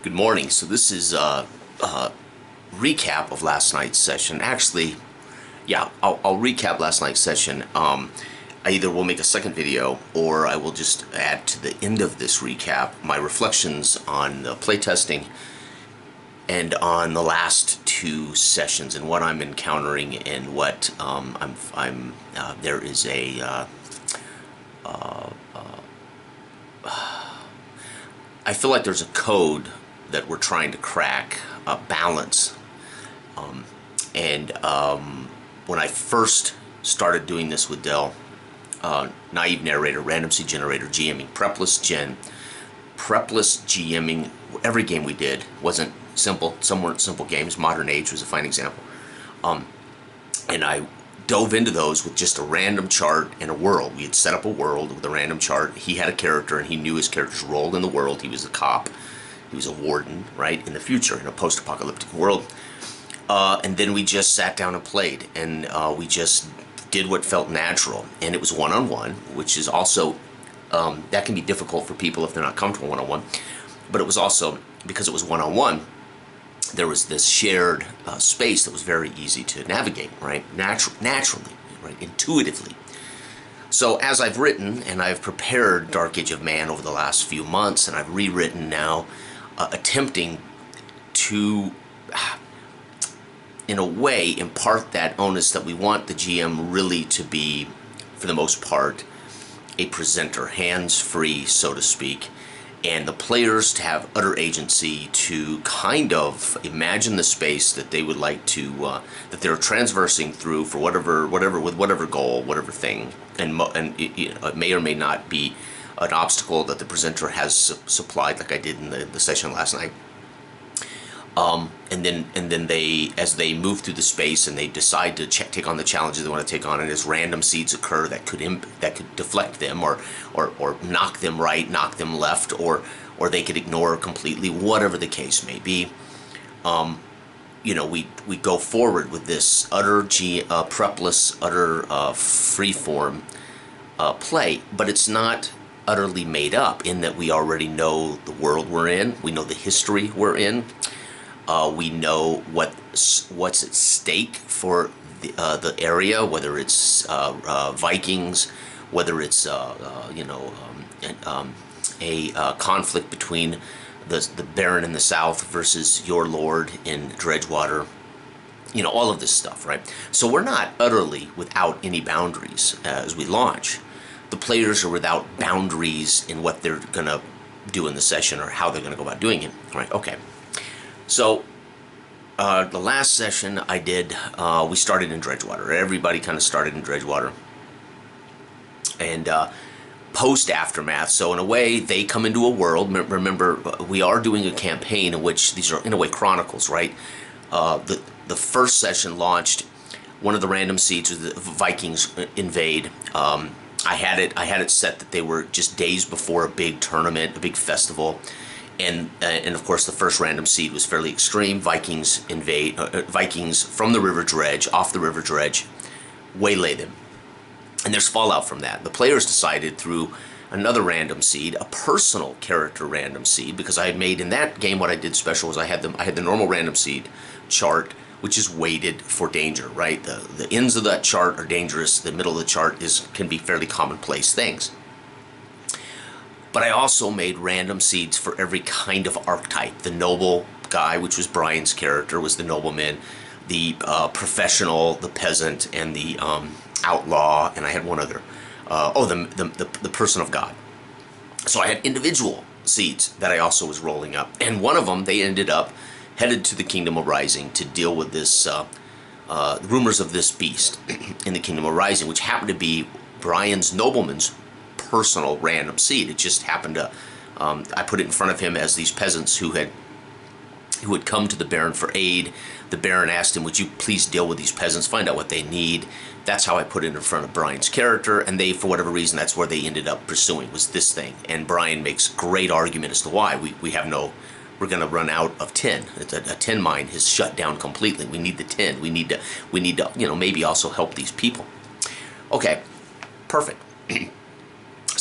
Good morning. So this is a recap of last night's session. Actually, yeah, I'll recap last night's session. I either will make a second video or I will just add to the end of this recap my reflections on the playtesting and on the last two sessions and what I'm encountering and what there is a I feel like there's a code that we're trying to crack, a balance. And when I first started doing this with Dell, naive narrator, random seed generator, GMing, prepless GMing, every game we did wasn't simple. Some weren't simple games. Modern Age was a fine example. And I dove into those with just a random chart and a world. We had set up a world with a random chart. He had a character, and he knew his character's role in the world. He was a cop. He was a warden, right, in the future, in a post-apocalyptic world. And then we just sat down and played, and we just did what felt natural. And it was one-on-one, which is also, that can be difficult for people if they're not comfortable one-on-one. But it was also, because it was one-on-one, there was this shared space that was very easy to navigate, right? Naturally, right? Intuitively. So as I've written and I've prepared Dark Age of Man over the last few months, and I've rewritten now, attempting to, in a way, impart that onus that we want the GM really to be, for the most part, a presenter, hands-free, so to speak, and the players to have utter agency to kind of imagine the space that they would like to, that they're transversing through for with whatever goal, whatever thing, and it may or may not be an obstacle that the presenter has supplied, like I did in the session last night. And then they, as they move through the space and they decide to take on the challenges they want to take on, and as random seeds occur that could deflect them or knock them right, knock them left, or they could ignore completely, whatever the case may be. We go forward with this utter prepless, utter freeform play, but it's not utterly made up in that we already know the world we're in, we know the history we're in. We know what's at stake for the area, whether it's Vikings, whether it's a conflict between the Baron in the south versus your lord in Dredgewater. All of this stuff, right? So we're not utterly without any boundaries as we launch. The players are without boundaries in what they're going to do in the session or how they're going to go about doing it, right? Okay. So, the last session I did, we started in Dredgewater. Everybody kind of started in Dredgewater. And post-Aftermath, so in a way, they come into a world. Remember, we are doing a campaign in which these are, in a way, chronicles, right? The first session launched, one of the random seeds was the Vikings invade. I had it set that they were just days before a big tournament, a big festival. And of course, the first random seed was fairly extreme. Vikings invade, Vikings from the River Dredge, off the River Dredge, waylay them. And there's fallout from that. The players decided through another random seed, a personal character random seed, because I had made in that game what I did special was I had the normal random seed chart, which is weighted for danger, right? The ends of that chart are dangerous. The middle of the chart can be fairly commonplace things. But I also made random seeds for every kind of archetype. The noble guy, which was Brian's character, was the nobleman. The professional, the peasant, and the outlaw, and I had one other. The person of God. So I had individual seeds that I also was rolling up. And one of them, they ended up headed to the Kingdom of Rising to deal with this rumors of this beast in the Kingdom of Rising, which happened to be Brian's nobleman's personal random seed. It just happened to, I put it in front of him as these peasants who had come to the Baron for aid. The Baron asked him, would you please deal with these peasants, find out what they need. That's how I put it in front of Brian's character, and they, for whatever reason, that's where they ended up pursuing, was this thing. And Brian makes great argument as to why. We're going to run out of tin. A tin mine has shut down completely. We need the tin. We need to, maybe also help these people. Okay, perfect.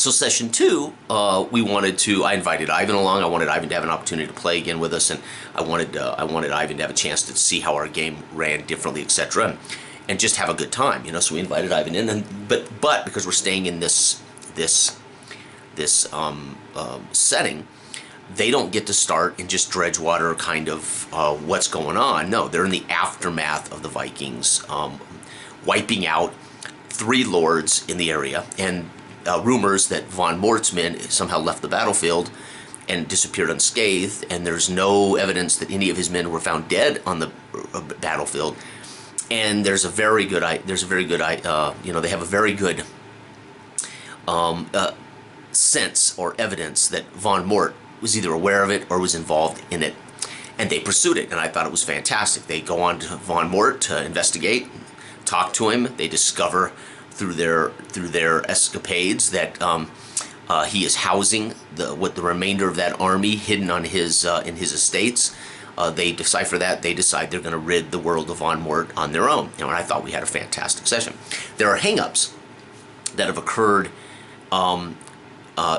So session two, I invited Ivan along. I wanted Ivan to have an opportunity to play again with us, and I wanted Ivan to have a chance to see how our game ran differently, etc., and just have a good time, you know. So we invited Ivan in, and but because we're staying in this setting, they don't get to start in just Dredgewater kind of what's going on. No, they're in the aftermath of the Vikings wiping out 3 lords in the area, and rumors that von Mort's men somehow left the battlefield and disappeared unscathed, and there's no evidence that any of his men were found dead on the battlefield. And they have a very good sense or evidence that von Mort was either aware of it or was involved in it, and they pursued it, and I thought it was fantastic. They go on to von Mort to investigate, talk to him. They discover through their escapades that he is housing the remainder of that army hidden on his in his estates. They decipher that. They decide they're going to rid the world of von Mort on their own. You know, and I thought we had a fantastic session. There are hang-ups that have occurred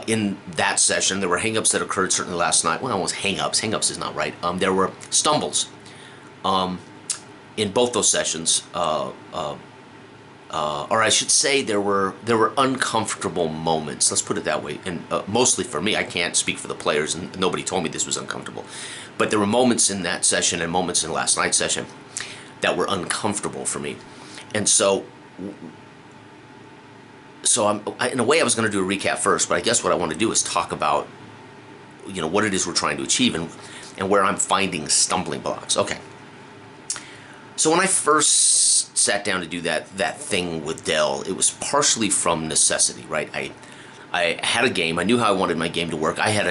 in that session. There were hang-ups that occurred certainly last night. Well, almost hang-ups. Hang-ups is not right. There were stumbles in both those sessions. Or I should say there were uncomfortable moments. Let's put it that way. And mostly for me, I can't speak for the players, and nobody told me this was uncomfortable. But there were moments in that session and moments in last night's session that were uncomfortable for me. And so in a way, I was going to do a recap first, but I guess what I want to do is talk about, you know, what it is we're trying to achieve and where I'm finding stumbling blocks. Okay. So when I first sat down to do that thing with Dell, it was partially from necessity, right? I had a game. I knew how I wanted my game to work. I had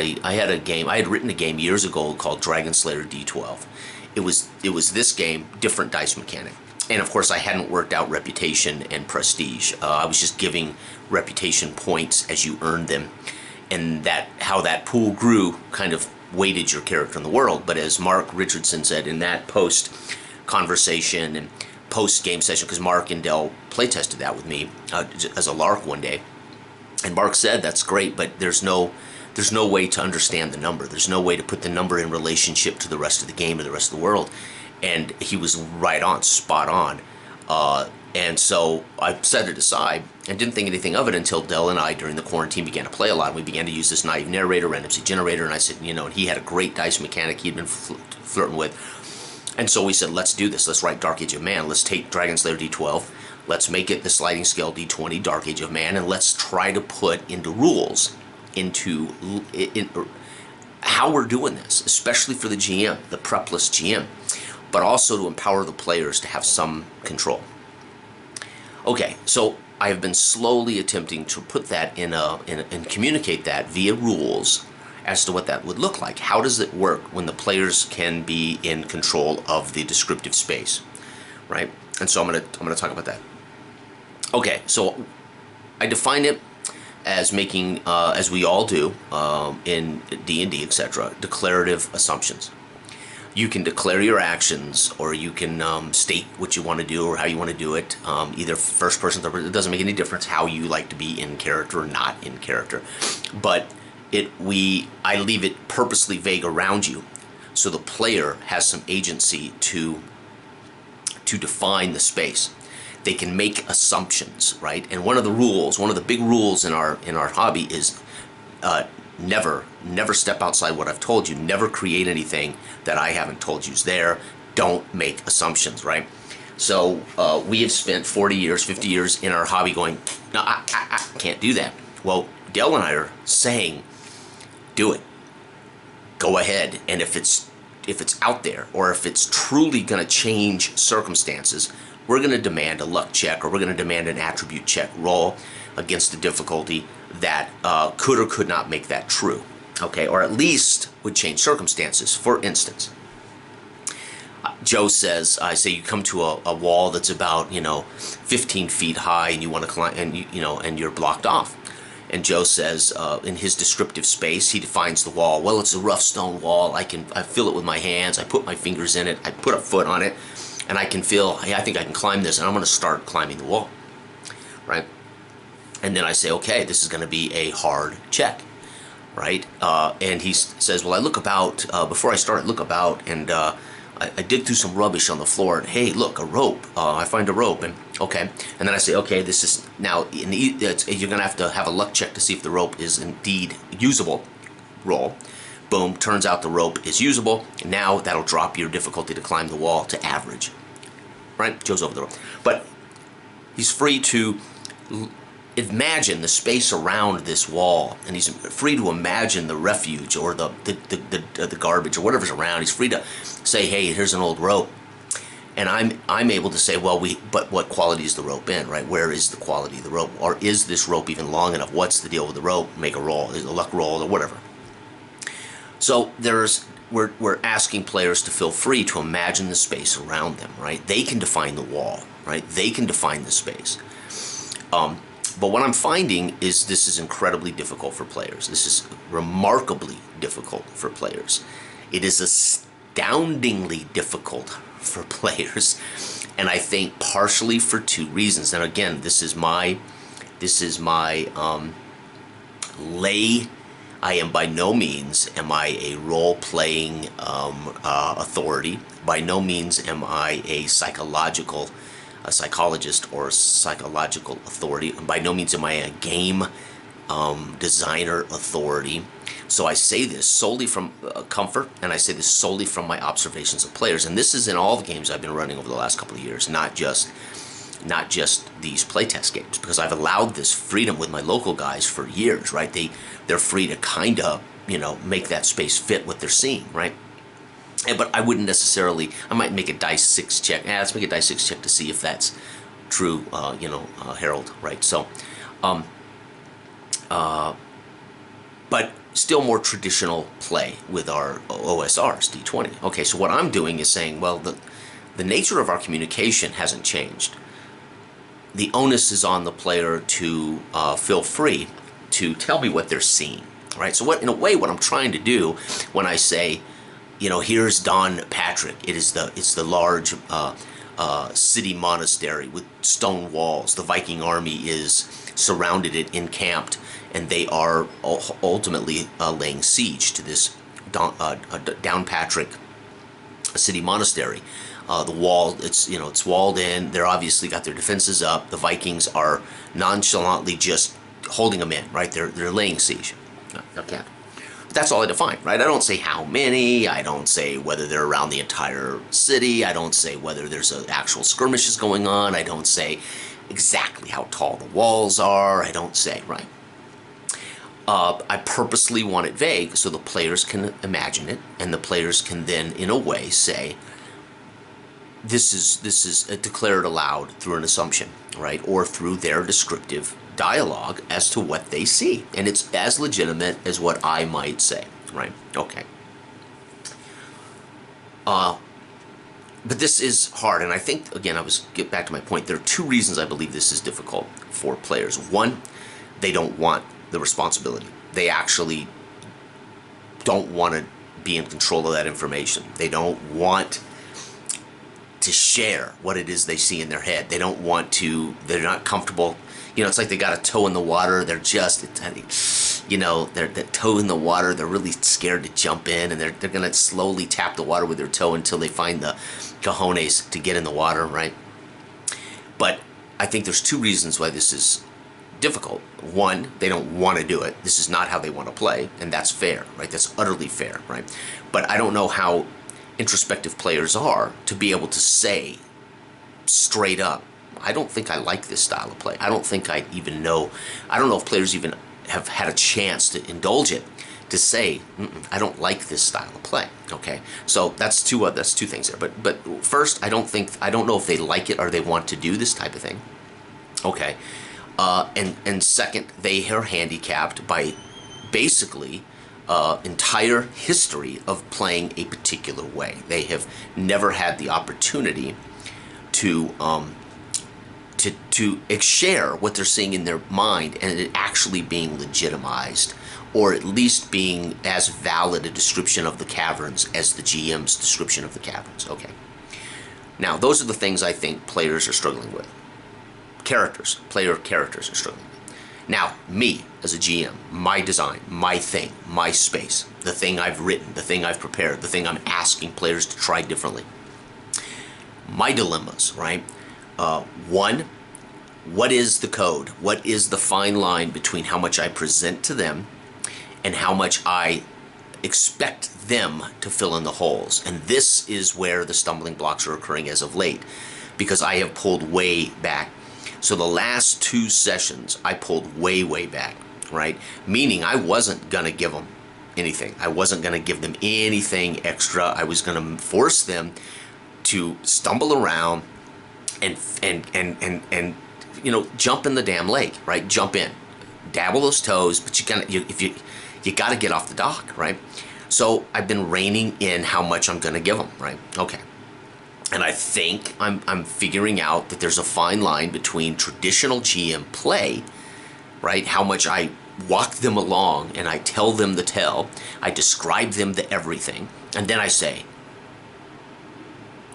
written a game years ago called Dragon Slayer D12. It was this game, different dice mechanic. And of course, I hadn't worked out reputation and prestige. I was just giving reputation points as you earned them, and how that pool grew kind of weighted your character in the world. But as Mark Richardson said in that post conversation and post game session, because Mark and Dell playtested that with me as a lark one day, and Mark said that's great, but there's no way to understand the number. There's no way to put the number in relationship to the rest of the game or the rest of the world. And he was right on, spot on. And so I set it aside and didn't think anything of it until Dell and I, during the quarantine, began to play a lot. And we began to use this naive narrator, random seed generator, and I said, you know, and he had a great dice mechanic he'd been flirting with. And so we said, let's do this. Let's write Dark Age of Man. Let's take Dragon Slayer D12. Let's make it the sliding scale D20, Dark Age of Man, and let's try to put into rules, into how we're doing this, especially for the GM, the prepless GM, but also to empower the players to have some control. Okay, so I have been slowly attempting to put that and communicate that via rules as to what that would look like. How does it work when the players can be in control of the descriptive space, right? And so I'm gonna talk about that. Okay, so I define it as making, as we all do in D&D, etc., declarative assumptions. You can declare your actions, or you can state what you want to do or how you want to do it, either first person, third person. It doesn't make any difference how you like to be in character or not in character. But I leave it purposely vague around you, so the player has some agency to define the space. They can make assumptions, right? And one of the big rules in our hobby is never step outside what I've told you. Never create anything that I haven't told you is there. Don't make assumptions, right? So we have spent 40 years, 50 years in our hobby going, no, I can't do that. Well, Dell and I are saying, do it. Go ahead. And if it's out there, or if it's truly going to change circumstances, we're going to demand a luck check, or we're going to demand an attribute check roll against the difficulty that could or could not make that true, okay, or at least would change circumstances. For instance, Joe says, I say you come to a wall that's about 15 feet high, and you want to climb, and and you're blocked off. And Joe says, in his descriptive space, he defines the wall. Well, it's a rough stone wall. I feel it with my hands. I put my fingers in it. I put a foot on it, and I can feel, hey, I think I can climb this, and I'm going to start climbing the wall, right? And then I say, okay, this is going to be a hard check, right? And he says, well, I look about, before I start, I look about, and I dig through some rubbish on the floor, and hey, look, a rope. I find a rope, and okay. And then I say, okay, this is, now, you're going to have a luck check to see if the rope is indeed usable. Roll. Boom, turns out the rope is usable. Now that'll drop your difficulty to climb the wall to average, right? Joe's over the rope. But he's free to imagine the space around this wall, and he's free to imagine the refuge or the garbage or whatever's around. He's free to say, hey, here's an old rope. And I'm able to say, well, but what quality is the rope in, right? Where is the quality of the rope? Or is this rope even long enough? What's the deal with the rope? Make a roll, a luck roll, or whatever. So we're asking players to feel free to imagine the space around them, right? They can define the wall, right? They can define the space. But what I'm finding is this is incredibly difficult for players. This is remarkably difficult for players. It is astoundingly difficult for players, and I think partially for two reasons. And again, this is my lay. I am by no means am I a role-playing authority. By no means am I a psychologist or a psychological authority. By no means am I a game designer authority. So I say this solely from comfort, and I say this solely from my observations of players. And this is in all the games I've been running over the last couple of years, not just these playtest games, because I've allowed this freedom with my local guys for years, right? They're free to kind of, make that space fit what they're seeing, right? But I wouldn't necessarily, I might make a dice 6 check. Let's make a dice 6 check to see if that's true, Harold, right? So, but still more traditional play with our OSRs, D20. Okay, so what I'm doing is saying, well, the nature of our communication hasn't changed. The onus is on the player to feel free to tell me what they're seeing, right? So in a way, what I'm trying to do when I say, here's Don Patrick, it's the large city monastery with stone walls. The Viking army is surrounded it, encamped, and they are ultimately laying siege to this Downpatrick city monastery. The wall, it's walled in. They're obviously got their defenses up. The Vikings are nonchalantly just holding them in, right? They're laying siege. Okay. That's all I define, right? I don't say how many. I don't say whether they're around the entire city. I don't say whether there's actual skirmishes going on. I don't say exactly how tall the walls are. I don't say, right? I purposely want it vague so the players can imagine it, and the players can then, in a way, say, this is declared aloud through an assumption, right? Or through their descriptive dialogue as to what they see. And it's as legitimate as what I might say, right? Okay. But this is hard, and I think, again, get back to my point. There are two reasons I believe this is difficult for players. One, they don't want the responsibility. They actually don't want to be in control of that information. They don't want to share what it is they see in their head. They don't want to, they're not comfortable. It's like they got a toe in the water. They're just, they're toe in the water. They're really scared to jump in, and they're going to slowly tap the water with their toe until they find the cojones to get in the water, right? But I think there's two reasons why this is difficult. One, they don't want to do it. This is not how they want to play, and that's fair, right? That's utterly fair, right? But I don't know how introspective players are to be able to say straight up, I don't think I like this style of play. I don't think I even know. I don't know if players even have had a chance to indulge it, to say, I don't like this style of play. Okay, so that's two things there. But first, I don't know if they like it or they want to do this type of thing. Okay, and second, they are handicapped by basically entire history of playing a particular way. They have never had the opportunity to share what they're seeing in their mind and it actually being legitimized, or at least being as valid a description of the caverns as the GM's description of the caverns. Okay. Now, those are the things I think players are struggling with. Player characters are struggling with. Now, me as a GM, my design, my thing, my space, the thing I've written, the thing I've prepared, the thing I'm asking players to try differently. My dilemmas, right? One, what is the code? What is the fine line between how much I present to them and how much I expect them to fill in the holes? And this is where the stumbling blocks are occurring as of late, because I have pulled way back. So the last 2 sessions, I pulled way back, right? Meaning I wasn't going to give them anything. I wasn't going to give them anything extra. I was going to force them to stumble around and jump in the damn lake, right? Jump in, dabble those toes, but you got to get off the dock, right? So I've been reining in how much I'm going to give them, right? Okay. And I think I'm figuring out that there's a fine line between traditional GM play, right? How much I walk them along and I tell them the tale, I describe them the everything, and then I say,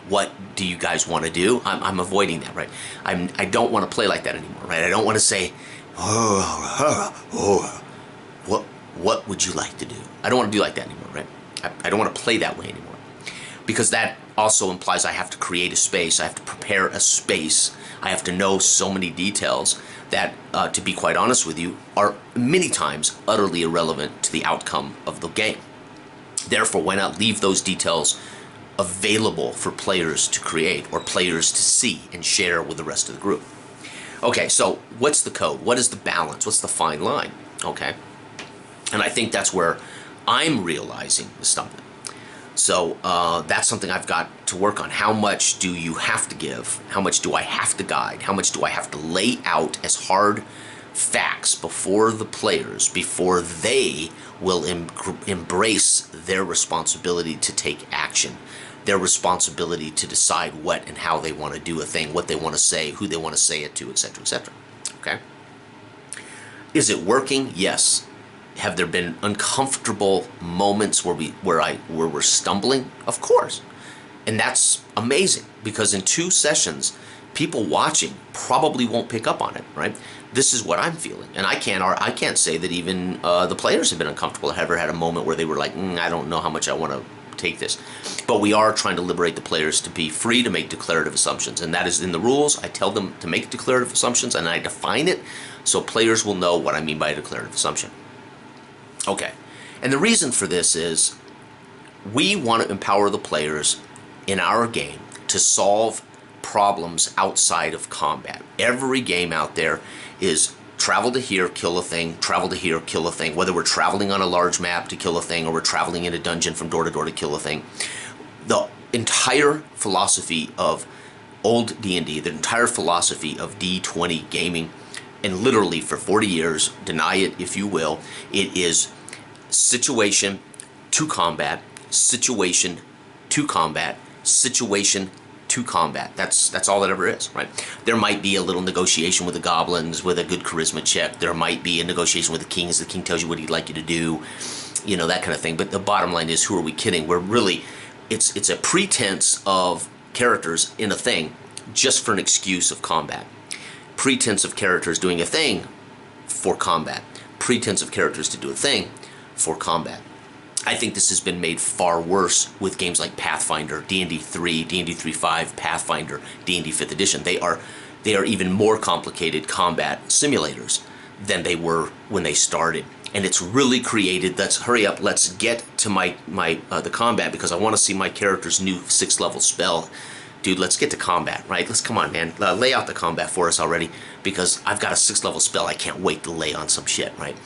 what do you guys want to do? I'm avoiding that, right? I don't want to play like that anymore, right? I don't want to say, what would you like to do? I don't want to do like that anymore, right? I don't want to play that way anymore, because that also implies I have to create a space, I have to prepare a space, I have to know so many details that, to be quite honest with you, are many times utterly irrelevant to the outcome of the game. Therefore, why not leave those details available for players to create or players to see and share with the rest of the group? Okay, so what's the code? What is the balance? What's the fine line? Okay, and I think that's where I'm realizing the stumbling. So that's something I've got to work on. How much do you have to give? How much do I have to guide? How much do I have to lay out as hard facts before the players, before they will embrace their responsibility to take action, their responsibility to decide what and how they want to do a thing, what they want to say, who they want to say it to, etc., etc. Okay? Is it working? Yes. Have there been uncomfortable moments where we're stumbling? Of course. And that's amazing, because in 2 sessions, people watching probably won't pick up on it, right? This is what I'm feeling. And I can't say that even the players have been uncomfortable, have ever had a moment where they were like, I don't know how much I want to take this. But we are trying to liberate the players to be free to make declarative assumptions. And that is in the rules. I tell them to make declarative assumptions, and I define it so players will know what I mean by a declarative assumption. Okay, and the reason for this is we want to empower the players in our game to solve problems outside of combat. Every game out there is travel to here, kill a thing, travel to here, kill a thing, whether we're traveling on a large map to kill a thing or we're traveling in a dungeon from door to door to kill a thing. The entire philosophy of old D&D, the entire philosophy of D20 gaming, and literally for 40 years, deny it if you will, it is situation to combat, situation to combat, situation to combat. That's all that ever is, right? There might be a little negotiation with the goblins with a good charisma check. There might be a negotiation with the king as the king tells you what he'd like you to do, that kind of thing. But the bottom line is, who are we kidding? We're really, it's a pretense of characters in a thing just for an excuse of combat. Pretense of characters doing a thing for combat. Pretense of characters to do a thing for combat. I think this has been made far worse with games like Pathfinder, D&D 3, D&D 3.5, Pathfinder, D&D 5th edition. They are even more complicated combat simulators than they were when they started. And it's really created, hurry up, let's get to the combat, because I want to see my character's new 6th level spell. Dude, let's get to combat, right? Come on, man. Lay out the combat for us already, because I've got a 6th level spell I can't wait to lay on some shit, right?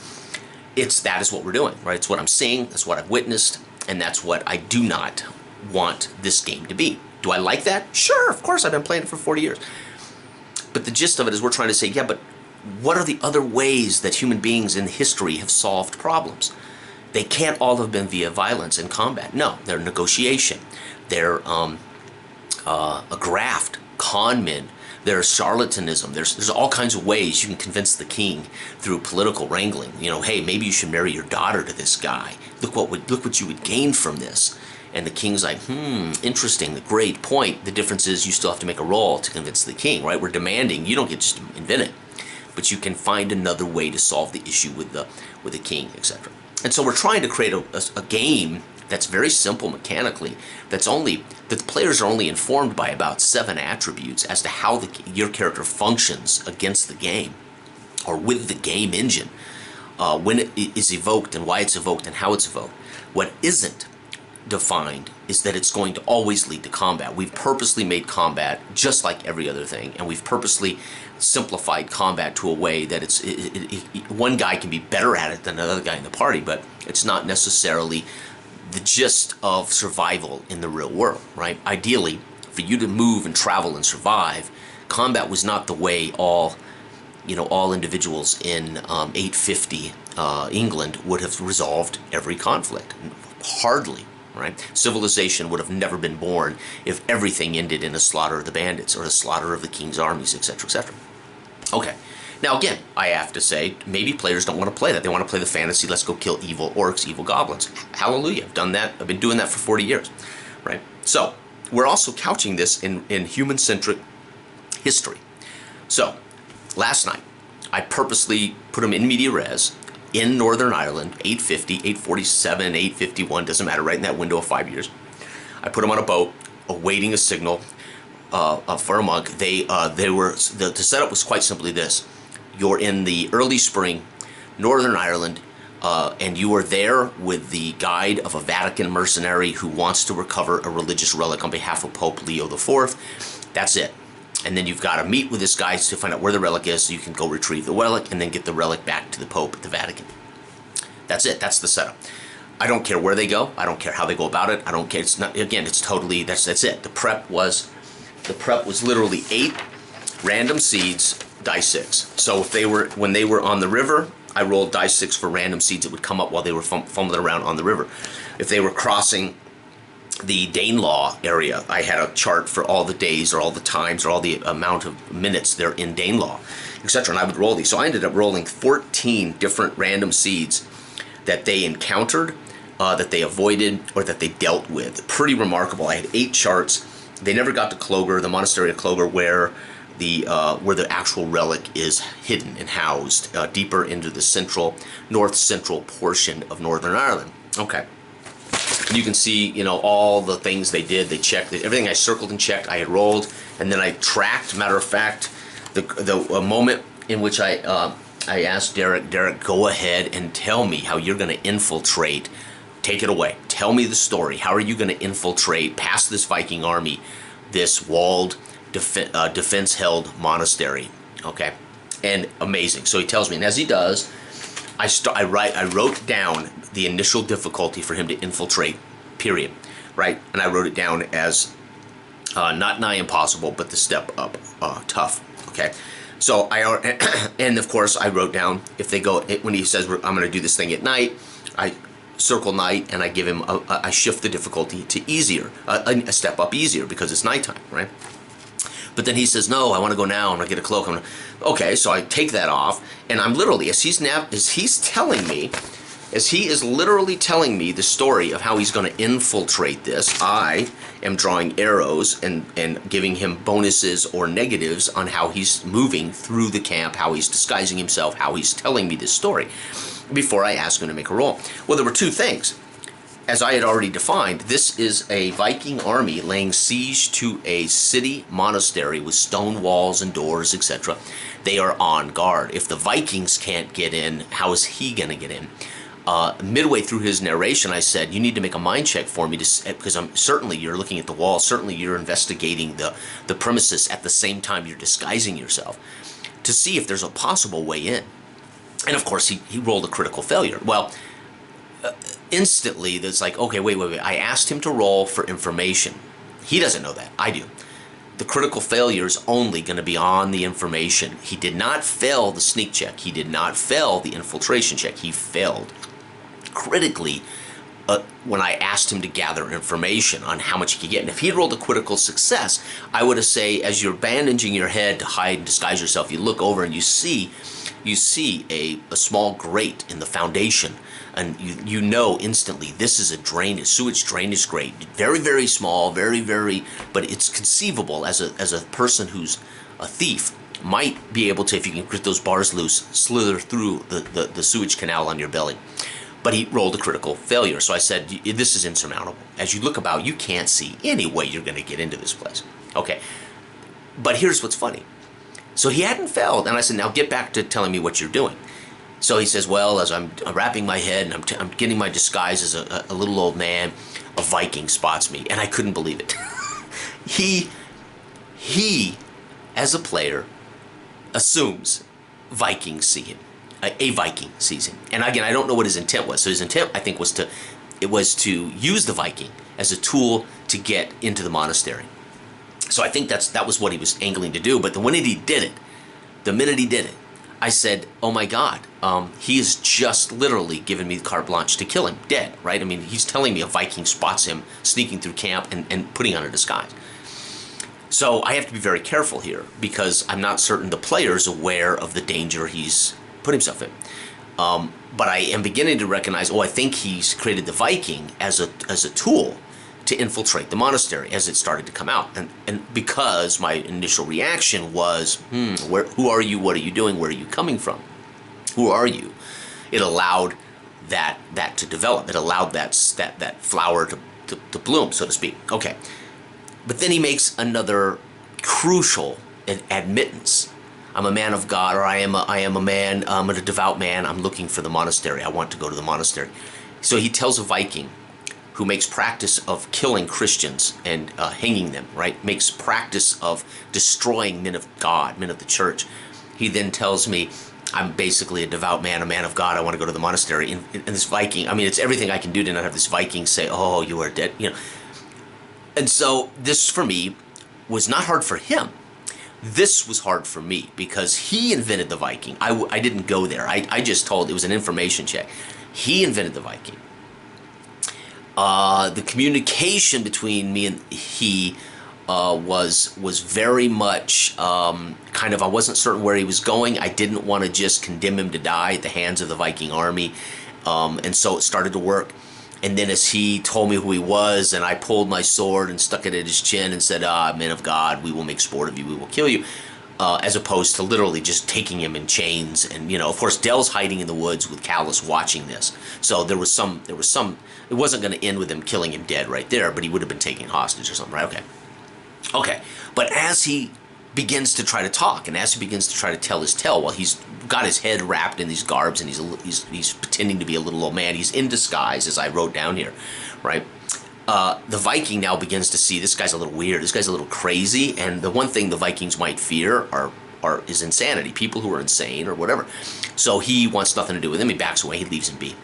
That is what we're doing, right? It's what I'm seeing, that's what I've witnessed, and that's what I do not want this game to be. Do I like that? Sure, of course, I've been playing it for 40 years. But the gist of it is we're trying to say, yeah, but what are the other ways that human beings in history have solved problems? They can't all have been via violence and combat. No, they're negotiation. They're a graft, con men. There's charlatanism. There's all kinds of ways you can convince the king through political wrangling. Hey, maybe you should marry your daughter to this guy. Look what you would gain from this. And the king's like, interesting, great point. The difference is you still have to make a roll to convince the king, right? We're demanding. You don't get just to invent it, but you can find another way to solve the issue with the king, etc. And so we're trying to create a game that's very simple mechanically, that the players are only informed by about 7 attributes as to how your character functions against the game, or with the game engine, when it is evoked and why it's evoked and how it's evoked. What isn't defined is that it's going to always lead to combat. We've purposely made combat just like every other thing, and we've purposely simplified combat to a way that one guy can be better at it than another guy in the party, but it's not necessarily the gist of survival in the real world, right? Ideally, for you to move and travel and survive, combat was not the way all individuals in 850 England would have resolved every conflict. Hardly, right? Civilization would have never been born if everything ended in a slaughter of the bandits or a slaughter of the king's armies, etc., etc. Okay. Now, again, I have to say, maybe players don't want to play that. They want to play the fantasy, let's go kill evil orcs, evil goblins. Hallelujah. I've done that. I've been doing that for 40 years, right? So, we're also couching this in human-centric history. So, last night, I purposely put them in media res in Northern Ireland, 850, 847, 851, doesn't matter, right in that window of 5 years. I put them on a boat, awaiting a signal for a monk. The setup was quite simply this. You're in the early spring, Northern Ireland, and you are there with the guide of a Vatican mercenary who wants to recover a religious relic on behalf of Pope Leo IV. That's it. And then you've got to meet with this guy to find out where the relic is so you can go retrieve the relic and then get the relic back to the Pope at the Vatican. That's it. That's the setup. I don't care where they go. I don't care how they go about it. I don't care. It's not, again, it's totally, that's it. The prep was literally 8 random seeds, die 6. So when they were on the river, I rolled die 6 for random seeds that would come up while they were fumbling around on the river. If they were crossing the Danelaw area, I had a chart for all the days or all the times or all the amount of minutes they're in Danelaw, etc. And I would roll these. So I ended up rolling 14 different random seeds that they encountered, that they avoided, or that they dealt with. Pretty remarkable. I had 8 charts. They never got to Clogher, the monastery of Clogher, where the actual relic is hidden and housed deeper into the north central portion of Northern Ireland. Okay. You can see, all the things they did. They checked everything. I circled and checked. I had rolled, and then I tracked. Matter of fact, the moment in which I asked Derek, go ahead and tell me how you're going to infiltrate. Take it away. Tell me the story. How are you going to infiltrate past this Viking army, this walled, defense-held monastery? Okay, and amazing. So he tells me, and as he does, I wrote down the initial difficulty for him to infiltrate, period, right? And I wrote it down as not nigh impossible, but the step up, tough, okay? So and of course I wrote down, if they go, when he says, I'm going to do this thing at night, I circle night, and I give him, I shift the difficulty to easier, a step up easier, because it's nighttime, right? But then he says, no, I want to go now. I'm going to get a cloak. Okay, so I take that off, and I'm literally, as he is literally telling me the story of how he's going to infiltrate this, I am drawing arrows and giving him bonuses or negatives on how he's moving through the camp, how he's disguising himself, how he's telling me this story, before I ask him to make a roll. Well, there were 2 things. As I had already defined, this is a Viking army laying siege to a city monastery with stone walls and doors, etc. They are on guard. If the Vikings can't get in, how is he going to get in? Midway through his narration, I said, you need to make a mind check for me, because certainly you're looking at the wall, certainly you're investigating the premises at the same time you're disguising yourself, to see if there's a possible way in. And of course, he rolled a critical failure. Well, instantly, it's like, okay, wait. I asked him to roll for information. He doesn't know that. I do. The critical failure is only going to be on the information. He did not fail the sneak check. He did not fail the infiltration check. He failed critically when I asked him to gather information on how much he could get. And if he had rolled a critical success, I would have said, as you're bandaging your head to hide and disguise yourself, you look over and you see a small grate in the foundation, and you know instantly this is a sewage drainage grate, very, very small, very, very, but it's conceivable as a person who's a thief might be able to, if you can get those bars loose, slither through the sewage canal on your belly. But he rolled a critical failure. So I said, this is insurmountable. As you look about, you can't see any way you're going to get into this place. Okay. But here's what's funny. So he hadn't failed. And I said, now get back to telling me what you're doing. So he says, well, as I'm wrapping my head and I'm getting my disguise as a little old man, a Viking spots me. And I couldn't believe it. He, as a player, assumes Vikings see him. A Viking sees him. And again, I don't know what his intent was. So his intent, I think, was to use the Viking as a tool to get into the monastery. So I think that was what he was angling to do. But the minute he did it, I said, oh my God, he has just literally given me the carte blanche to kill him dead, right? I mean, he's telling me a Viking spots him sneaking through camp and putting on a disguise. So I have to be very careful here because I'm not certain the player's aware of the danger he's put himself in. But I am beginning to recognize, I think he's created the Viking as a tool to infiltrate the monastery as it started to come out. And because my initial reaction was, who are you? What are you doing? Where are you coming from? Who are you? It allowed that to develop. It allowed that flower to bloom, so to speak. Okay. But then he makes another crucial admittance. I'm a man of God, or I am a man, I'm a devout man. I'm looking for the monastery. I want to go to the monastery. So he tells a Viking who makes practice of killing Christians and hanging them, right? Makes practice of destroying men of God, men of the church. He then tells me, I'm basically a devout man, a man of God. I want to go to the monastery. And this Viking, I mean, it's everything I can do to not have this Viking say, oh, you are dead, And so this, for me, was not hard for him. This was hard for me because he invented the Viking. I didn't go there. I just told, it was an information check. He invented the Viking. The communication between me and he was very much kind of, I wasn't certain where he was going. I didn't want to just condemn him to die at the hands of the Viking army. And so it started to work. And then as he told me who he was, and I pulled my sword and stuck it at his chin and said, men of God, we will make sport of you, we will kill you, as opposed to literally just taking him in chains. And, of course, Dell's hiding in the woods with Callus watching this. So there was some, it wasn't going to end with him killing him dead right there, but he would have been taken hostage or something, right? Okay. But as he begins to try to talk, and as he begins to try to tell his tale, while he's got his head wrapped in these garbs and he's pretending to be a little old man, he's in disguise, as I wrote down here, right? The Viking now begins to see this guy's a little weird, this guy's a little crazy, and the one thing the Vikings might fear is insanity, people who are insane or whatever. So he wants nothing to do with him. He backs away, he leaves him be.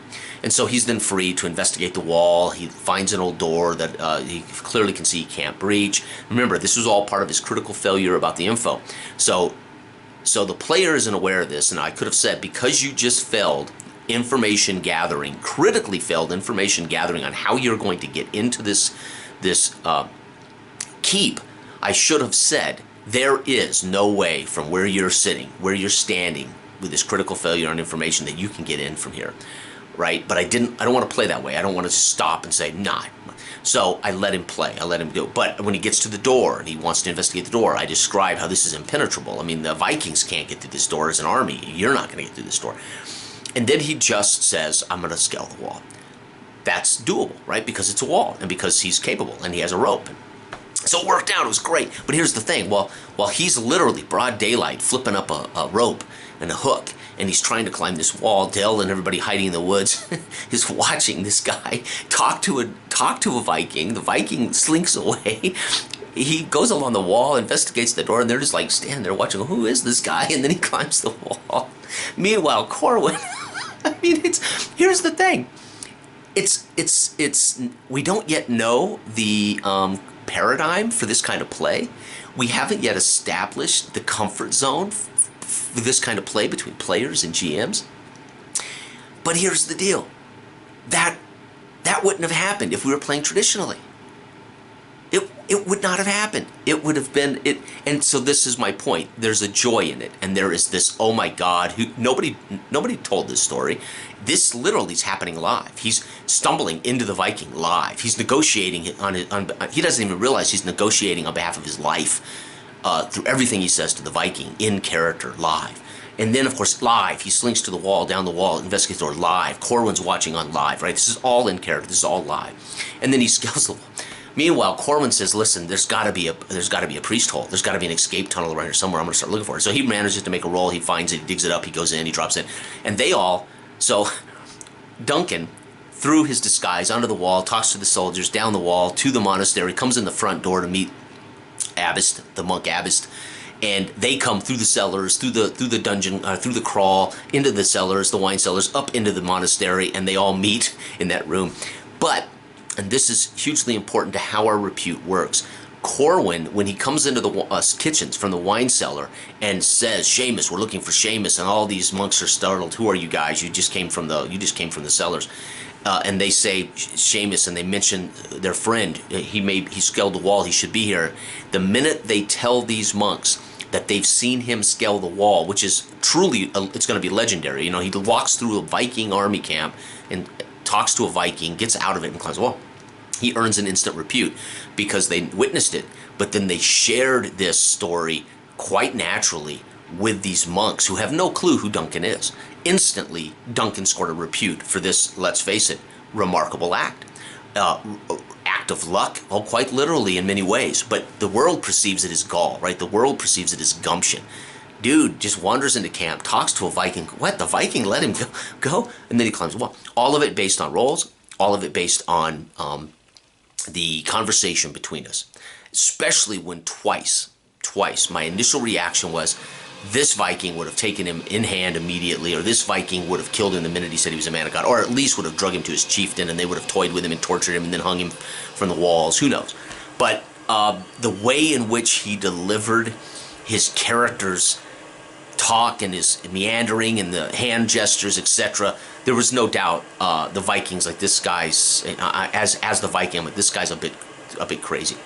And so he's then free to investigate the wall. He finds an old door that he clearly can see he can't breach. Remember, this was all part of his critical failure about the info. So the player isn't aware of this, and I could have said, because you just failed information gathering, critically failed information gathering on how you're going to get into this keep, I should have said, there is no way from where you're sitting, where you're standing with this critical failure on information that you can get in from here. Right? But I don't want to play that way. I don't want to stop and say, nah. So I let him play. I let him do it. But when he gets to the door and he wants to investigate the door, I describe how this is impenetrable. I mean, the Vikings can't get through this door as an army. You're not going to get through this door. And then he just says, I'm going to scale the wall. That's doable, right? Because it's a wall and because he's capable and he has a rope. So it worked out. It was great. But here's the thing. While he's literally broad daylight flipping up a rope and a hook, and he's trying to climb this wall, Dell and everybody hiding in the woods is watching this guy talk to a Viking. The Viking slinks away. He goes along the wall, investigates the door, and they're just like standing there watching, who is this guy? And then he climbs the wall. Meanwhile, Corwin, I mean, here's the thing. We don't yet know the paradigm for this kind of play. We haven't yet established the comfort zone for this kind of play between players and GMs. But here's the deal. That wouldn't have happened if we were playing traditionally. It would not have happened. It would have been it. And so this is my point. There's a joy in it, and there is this, oh my God, nobody told this story. This literally is happening live. He's stumbling into the Viking live. He's negotiating he doesn't even realize he's negotiating on behalf of his life through everything he says to the Viking in character, live. And then, of course, live, he slinks to the wall, down the wall, investigates the door live. Corwin's watching on live, right? This is all in character. This is all live. And then he scales the wall. Meanwhile, Corwin says, listen, there's got to be a priest hole. There's got to be an escape tunnel around here somewhere. I'm going to start looking for it. So he manages to make a roll. He finds it, he digs it up, he goes in, he drops it. And they all, so Duncan, through his disguise, under the wall, talks to the soldiers, down the wall, to the monastery, comes in the front door to meet Abbast, the monk Abbast. And they come through the cellars, through the dungeon, through the crawl, into the cellars, the wine cellars, up into the monastery, and they all meet in that room. But, and this is hugely important to how our repute works, Corwin, when he comes into the kitchens from the wine cellar and says, Seamus, we're looking for Seamus, and all these monks are startled. Who are you guys? You just came from the cellars. And they say Seamus, and they mention their friend. He scaled the wall. He should be here. The minute they tell these monks that they've seen him scale the wall, which is truly, it's going to be legendary. You know, he walks through a Viking army camp and talks to a Viking, gets out of it, and climbs the wall. He earns an instant repute because they witnessed it, but then they shared this story quite naturally with these monks who have no clue who Duncan is. Instantly, Duncan scored a repute for this, let's face it, remarkable act. Act of luck, quite literally in many ways, but the world perceives it as gall, right? The world perceives it as gumption. Dude just wanders into camp, talks to a Viking. What? The Viking let him go? And then he climbs the wall. All of it based on rolls, all of it based on the conversation between us, especially when twice, my initial reaction was, this Viking would have taken him in hand immediately, or this Viking would have killed him the minute he said he was a man of God, or at least would have drug him to his chieftain, and they would have toyed with him and tortured him and then hung him from the walls. Who knows? But the way in which he delivered his character's talk and his meandering and the hand gestures, etc., there was no doubt the Vikings, like, this guy's, as the Viking, like, this guy's a bit crazy.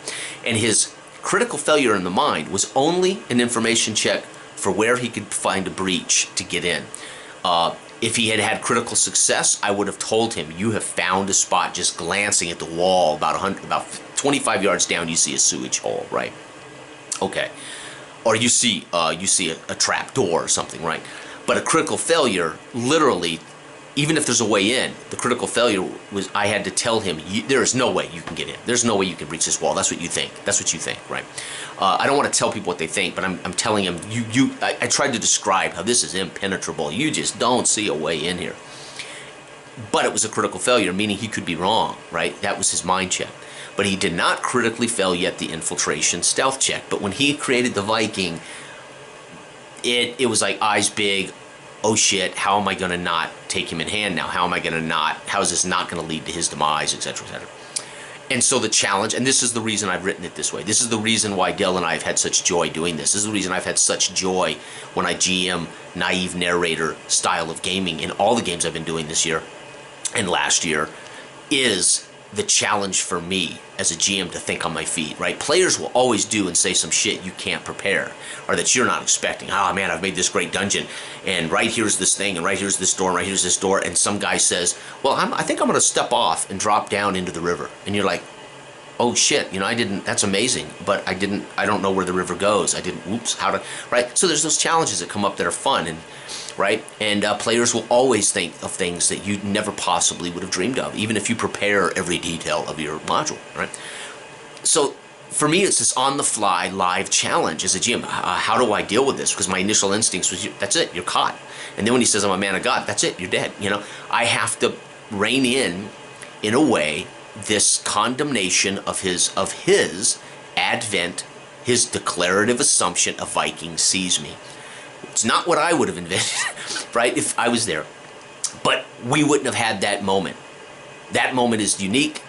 And his critical failure in the mind was only an information check for where he could find a breach to get in. If he had had critical success, I would have told him, you have found a spot. Just glancing at the wall, about 25 yards down, you see a sewage hole, right? Okay. Or you see a trap door or something, right? But a critical failure, literally, even if there's a way in, the critical failure was I had to tell him, there is no way you can get in. There's no way you can breach this wall. That's what you think. That's what you think, right? I don't want to tell people what they think, but I'm telling him, I tried to describe how this is impenetrable. You just don't see a way in here. But it was a critical failure, meaning he could be wrong, right? That was his mind check. But he did not critically fail yet the infiltration stealth check. But when he created the Viking, it was like eyes big, oh shit, how am I going to not take him in hand now? How is this not going to lead to his demise, etc., etc. And so the challenge, and this is the reason I've written it this way. This is the reason why Dell and I have had such joy doing this. This is the reason I've had such joy when I GM naive narrator style of gaming in all the games I've been doing this year and last year, is the challenge for me as a GM to think on my feet, right? Players will always do and say some shit you can't prepare, or that you're not expecting. Oh man, I've made this great dungeon, and right here's this thing, and right here's this door, and right here's this door, and some guy says, well, I think I'm going to step off and drop down into the river. And you're like, oh shit, that's amazing, but I don't know where the river goes. Right? So there's those challenges that come up that are fun, and right? And players will always think of things that you never possibly would have dreamed of, even if you prepare every detail of your module, right? So for me, it's this on-the-fly live challenge as a GM. How do I deal with this? Because my initial instincts was, that's it, you're caught. And then when he says, I'm a man of God, that's it, you're dead. I have to rein in a way, this condemnation of his advent, his declarative assumption a Viking sees me. It's not what I would have invented, right, if I was there. But we wouldn't have had that moment. That moment is unique.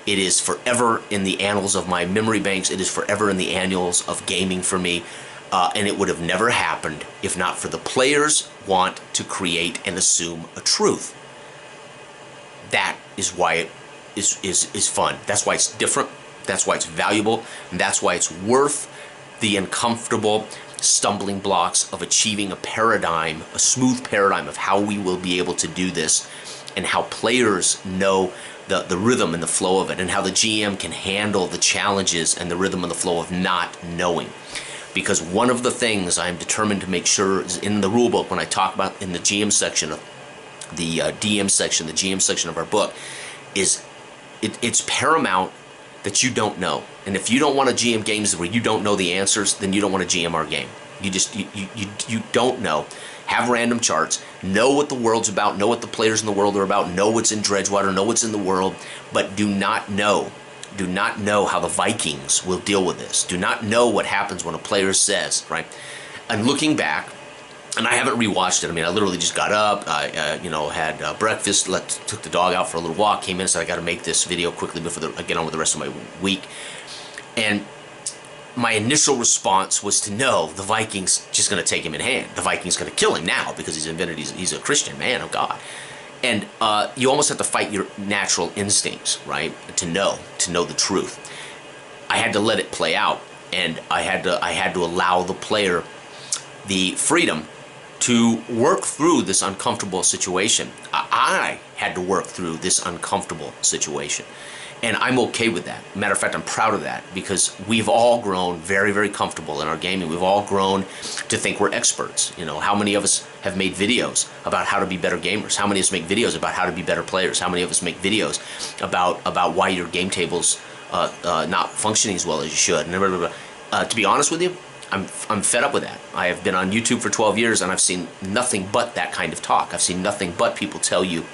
It is forever in the annals of my memory banks. It is forever in the annals of gaming for me. And it would have never happened if not for the players want to create and assume a truth. That is why it is fun. That's why it's different. That's why it's valuable. And that's why it's worth the uncomfortable stumbling blocks of achieving a paradigm, a smooth paradigm of how we will be able to do this, and how players know the rhythm and the flow of it, and how the GM can handle the challenges and the rhythm and the flow of not knowing. because one of the things I'm determined to make sure is in the rule book when I talk about in the GM section of the DM section, the GM section of our book, is it's paramount that you don't know. And if you don't want to GM games where you don't know the answers, then you don't want to GM our game. You don't know. Have random charts. Know what the world's about. Know what the players in the world are about. Know what's in Dredgewater. Know what's in the world. But do not know. Do not know how the Vikings will deal with this. Do not know what happens when a player says, right? And looking back, and I haven't rewatched it. I mean, I literally just got up, I had breakfast, took the dog out for a little walk, came in, said I got to make this video quickly before I get on with the rest of my week. And my initial response was to know the Vikings just going to take him in hand. The Vikings going to kill him now because he's a Christian man of God. And you almost have to fight your natural instincts, right? To know the truth. I had to let it play out, and I had to allow the player the freedom to work through this uncomfortable situation. I had to work through this uncomfortable situation. And I'm okay with that. Matter of fact, I'm proud of that because we've all grown very, very comfortable in our gaming. We've all grown to think we're experts. You know, how many of us have made videos about how to be better gamers? How many of us make videos about how to be better players? How many of us make videos about why your game table's not functioning as well as you should? And to be honest with you, I'm fed up with that. I have been on YouTube for 12 years and I've seen nothing but that kind of talk. I've seen nothing but people tell you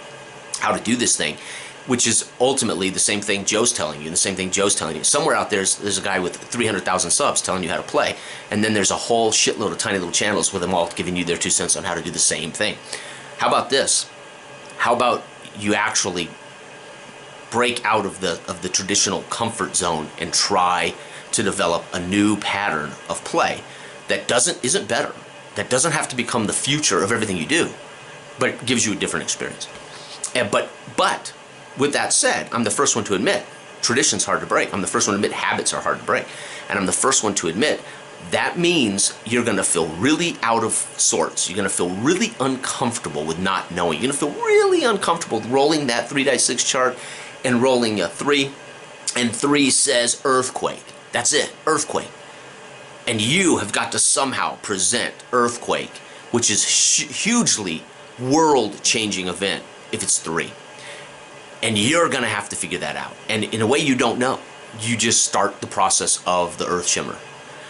how to do this thing, which is ultimately the same thing Joe's telling you, the same thing Joe's telling you. Somewhere out there's a guy with 300,000 subs telling you how to play, and then there's a whole shitload of tiny little channels with them all giving you their 2 cents on how to do the same thing. How about this? How about you actually break out of the traditional comfort zone and try to develop a new pattern of play that isn't better, that doesn't have to become the future of everything you do, but gives you a different experience. But with that said, I'm the first one to admit tradition's hard to break. I'm the first one to admit habits are hard to break. And I'm the first one to admit that means you're going to feel really out of sorts. You're going to feel really uncomfortable with not knowing. You're going to feel really uncomfortable rolling that 3-6 chart and rolling a 3. And 3 says earthquake. That's it, earthquake. And you have got to somehow present earthquake, which is hugely world-changing event if it's 3. And you're going to have to figure that out. And in a way you don't know. You just start the process of the earth shimmer.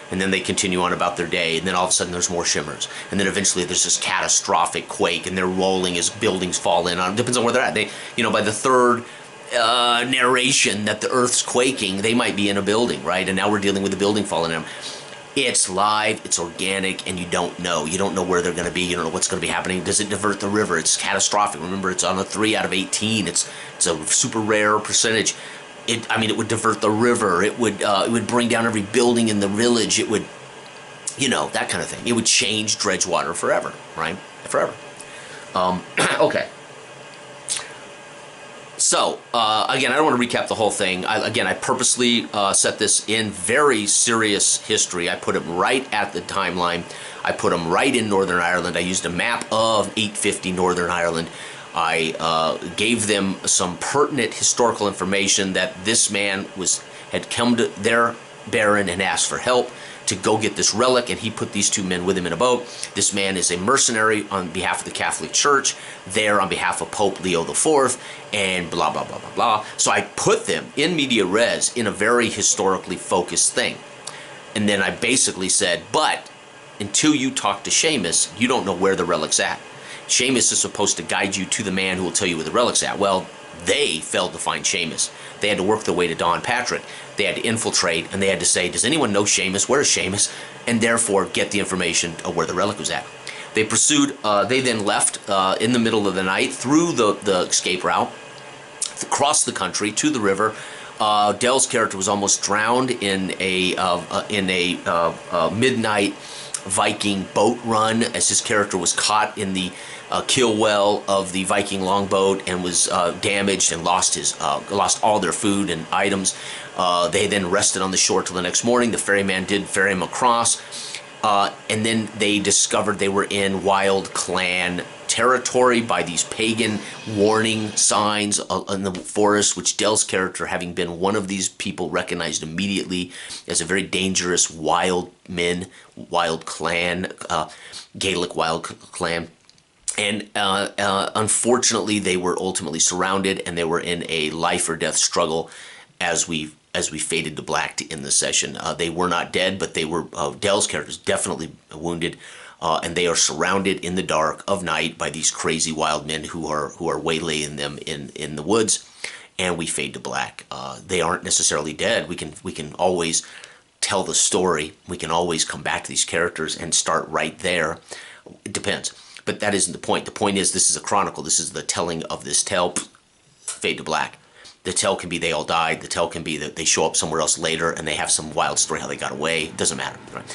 And then they continue on about their day, and then all of a sudden there's more shimmers. And then eventually there's this catastrophic quake, and they're rolling as buildings fall in. It depends on where they're at. They, by the third narration that the earth's quaking, they might be in a building, right? And now we're dealing with the building falling in. It's live, it's organic, and you don't know. You don't know where they're going to be. You don't know what's going to be happening. Does it divert the river? It's catastrophic. Remember, it's on a 3 out of 18. It's a super rare percentage. It would divert the river. It would bring down every building in the village. It would, that kind of thing. It would change Dredgewater forever, right? Forever. Okay. So, again, I don't want to recap the whole thing. I purposely set this in very serious history. I put them right at the timeline. I put them right in Northern Ireland. I used a map of 850 Northern Ireland. I gave them some pertinent historical information that this man had come to their baron and asked for help to go get this relic, and he put these 2 men with him in a boat. This man is a mercenary on behalf of the Catholic Church, there on behalf of Pope Leo IV, and blah, blah, blah, blah, blah. So I put them in media res in a very historically focused thing. And then I basically said, but until you talk to Seamus, you don't know where the relic's at. Seamus is supposed to guide you to the man who will tell you where the relic's at. Well, they failed to find Seamus. They had to work their way to Don Patrick. They had to infiltrate, and they had to say, does anyone know Seamus? Where is Seamus? And therefore get the information of where the relic was at. They pursued, they then left in the middle of the night through the escape route, across the country to the river. Dell's character was almost drowned in a midnight Viking boat run as his character was caught in the kill well of the Viking longboat and was damaged and lost all their food and items. They then rested on the shore till the next morning. The ferryman did ferry him across, and then they discovered they were in Wild Clan territory by these pagan warning signs in the forest, which Dell's character, having been one of these people, recognized immediately as a very dangerous wild clan, Gaelic wild clan. And unfortunately, they were ultimately surrounded, and they were in a life or death struggle as we faded to black to end the session. They were not dead, but they were Dell's characters definitely wounded, and they are surrounded in the dark of night by these crazy wild men who are waylaying them in the woods, and we fade to black. They aren't necessarily dead. We can always tell the story. We can always come back to these characters and start right there. It depends. But that isn't the point. The point is, this is a chronicle. This is the telling of this tale. Fade to black. The tale can be they all died. The tale can be that they show up somewhere else later and they have some wild story how they got away. It doesn't matter. Right?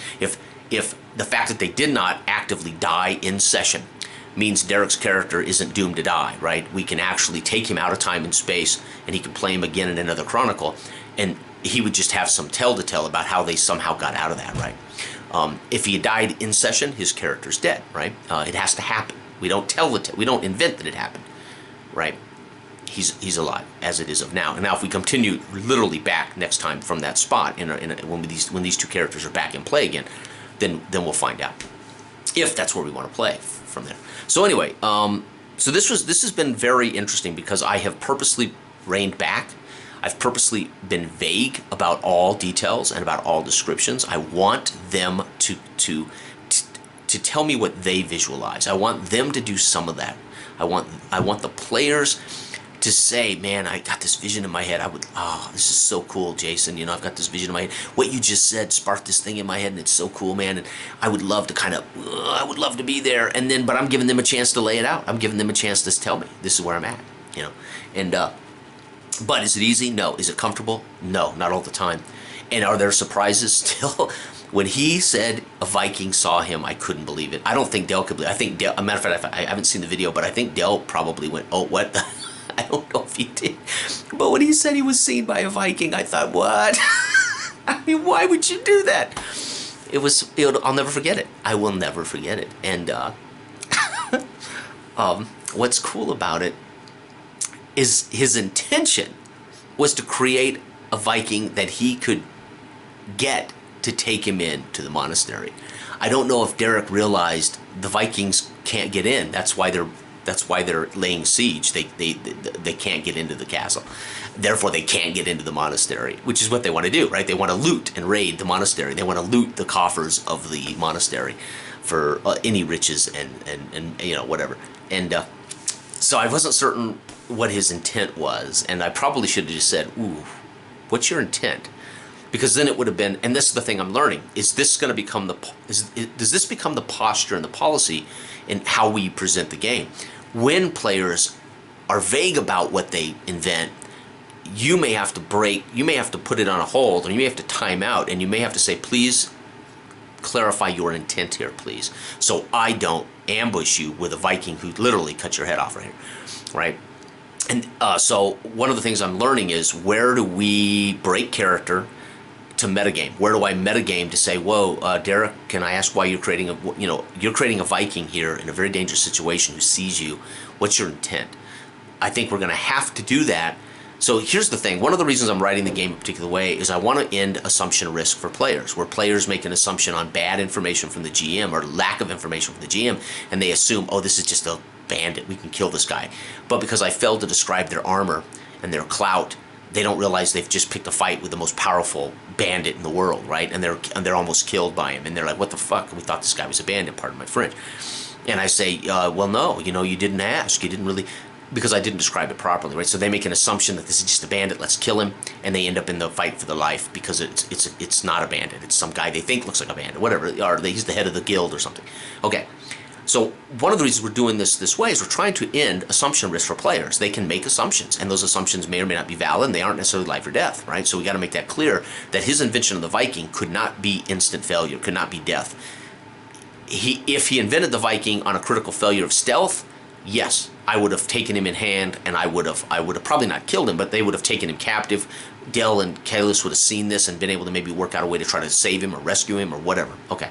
If the fact that they did not actively die in session means Derek's character isn't doomed to die, right? We can actually take him out of time and space, and he can play him again in another chronicle, and he would just have some tale to tell about how they somehow got out of that, right? If he had died in session, his character's dead, right? It has to happen. We don't tell we don't invent that it happened, right? He's alive as it is of now. And now, if we continue literally back next time from that spot, when these two characters are back in play again, then we'll find out if that's where we want to play from there. So anyway, so this has been very interesting because I have purposely reined back. I've purposely been vague about all details and about all descriptions. I want them to tell me what they visualize. I want them to do some of that. I want the players to say, man, I got this vision in my head. This is so cool, Jason. I've got this vision in my head. What you just said sparked this thing in my head, and it's so cool, man. And I would love to I would love to be there. And then, but I'm giving them a chance to lay it out. I'm giving them a chance to tell me, this is where I'm at, And, but is it easy? No. Is it comfortable? No, not all the time. And are there surprises still? When he said a Viking saw him, I couldn't believe it. I don't think Dell could believe it. I think Dell, a matter of fact, I haven't seen the video, but I think Dell probably went, oh, what? I don't know if he did. But when he said he was seen by a Viking, I thought, what? I mean, why would you do that? I'll never forget it. I will never forget it. And what's cool about it is his intention was to create a Viking that he could get to take him into the monastery. I don't know if Derek realized the Vikings can't get in. That's why they're laying siege. They can't get into the castle. Therefore, they can't get into the monastery, which is what they want to do, right? They want to loot and raid the monastery. They want to loot the coffers of the monastery for any riches and whatever. And so I wasn't certain what his intent was, and I probably should have just said, ooh, what's your intent? Because then it would have been, and this is the thing I'm learning, is this going to become does this become the posture and the policy in how we present the game? When players are vague about what they invent, you may have to put it on a hold, or you may have to time out, and you may have to say, please clarify your intent here, please, so I don't ambush you with a Viking who literally cut your head off right here, right? And so one of the things I'm learning is, where do we break character to metagame? Where do I metagame to say, whoa, Derek, can I ask why you're creating a Viking here in a very dangerous situation who sees you? What's your intent? I think we're going to have to do that. So here's the thing. One of the reasons I'm writing the game a particular way is I want to end assumption risk for players, where players make an assumption on bad information from the GM or lack of information from the GM, and they assume, oh, this is just a bandit, we can kill this guy. But because I failed to describe their armor and their clout, they don't realize they've just picked a fight with the most powerful bandit in the world, right? And they're almost killed by him, and they're like, what the fuck? We thought this guy was a bandit, pardon my French. And I say, well, no, you didn't ask. You didn't really, because I didn't describe it properly, right? So they make an assumption that this is just a bandit, let's kill him, and they end up in the fight for their life because it's not a bandit. It's some guy they think looks like a bandit, whatever, or he's the head of the guild or something. Okay. So one of the reasons we're doing this way is we're trying to end assumption risk for players. They can make assumptions, and those assumptions may or may not be valid, and they aren't necessarily life or death, right? So we got to make that clear, that his invention of the Viking could not be instant failure, could not be death. If he invented the Viking on a critical failure of stealth, yes, I would have taken him in hand, and I would have probably not killed him, but they would have taken him captive. Dell and Kalis would have seen this and been able to maybe work out a way to try to save him or rescue him or whatever. Okay.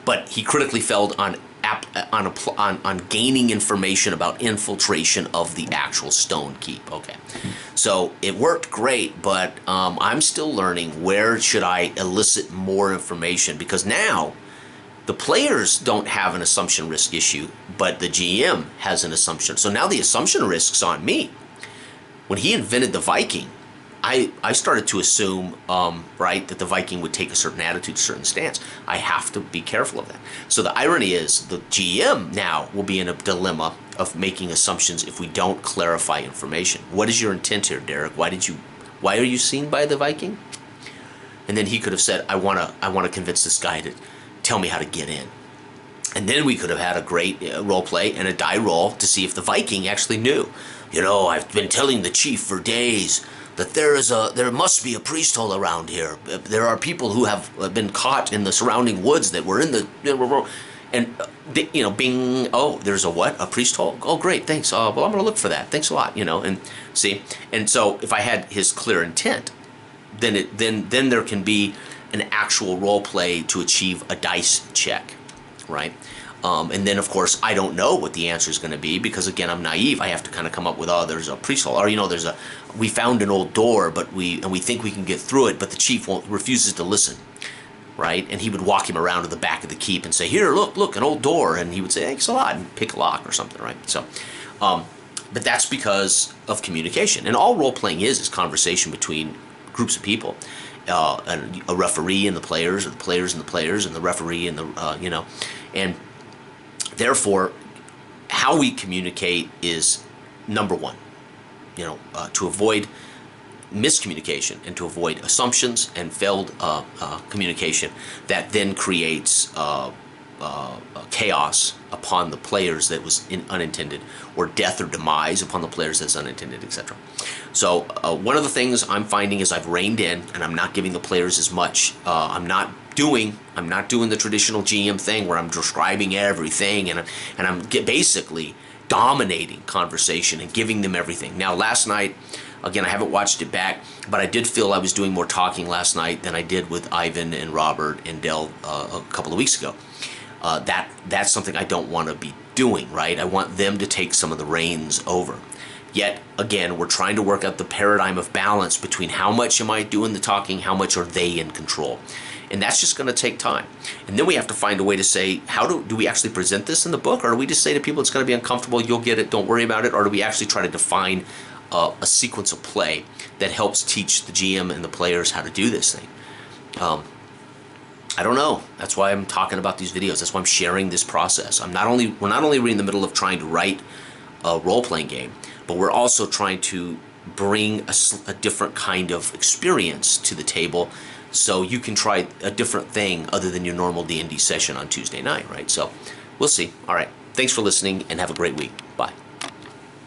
But he critically failed on on gaining information about infiltration of the actual stone keep. Okay, so it worked great, but I'm still learning where should I elicit more information, because now the players don't have an assumption risk issue, but the GM has an assumption. So now the assumption risk's on me. When he invented the Viking, I started to assume, right, that the Viking would take a certain attitude, a certain stance. I have to be careful of that. So the irony is the GM now will be in a dilemma of making assumptions if we don't clarify information. What is your intent here, Derek? Why are you seen by the Viking? And then he could have said, I want to convince this guy to tell me how to get in. And then we could have had a great role play and a die roll to see if the Viking actually knew. You know, I've been telling the chief for days that there must be a priest hole around here. There are people who have been caught in the surrounding woods that were in the, and bing. Oh, there's a what? A priest hole? Oh, great, thanks. Well, I'm gonna look for that. Thanks a lot. And see, and so if I had his clear intent, then there can be an actual role play to achieve a dice check, right? And then, of course, I don't know what the answer is going to be because, again, I'm naive. I have to kind of come up with, there's a priest hole, or we found an old door, but we think we can get through it, but the chief refuses to listen, right? And he would walk him around to the back of the keep and say, "Here, look, an old door," and he would say, "Thanks a lot," and pick a lock or something, right? So, but that's because of communication, and all role playing is conversation between groups of people. And a referee and the players, or the players and the players, and the referee and the and therefore, how we communicate is number one. To avoid miscommunication and to avoid assumptions and failed communication that then creates chaos upon the players that was unintended, or death or demise upon the players that's unintended, etc. So one of the things I'm finding is I've reined in, and I'm not giving the players as much. I'm not doing the traditional GM thing where I'm describing everything and I'm basically dominating conversation and giving them everything. Now, last night, again, I haven't watched it back, but I did feel I was doing more talking last night than I did with Ivan and Robert and Del a couple of weeks ago. That's something I don't want to be doing, right? I want them to take some of the reins over. Yet, again, we're trying to work out the paradigm of balance between how much am I doing the talking, how much are they in control. And that's just going to take time. And then we have to find a way to say, how do we actually present this in the book? Or do we just say to people, it's going to be uncomfortable, you'll get it, don't worry about it? Or do we actually try to define a sequence of play that helps teach the GM and the players how to do this thing? I don't know. That's why I'm talking about these videos. That's why I'm sharing this process. We're not only in the middle of trying to write a role-playing game, but we're also trying to bring a different kind of experience to the table, so you can try a different thing other than your normal D&D session on Tuesday night, right? So we'll see. All right. Thanks for listening, and have a great week. Bye.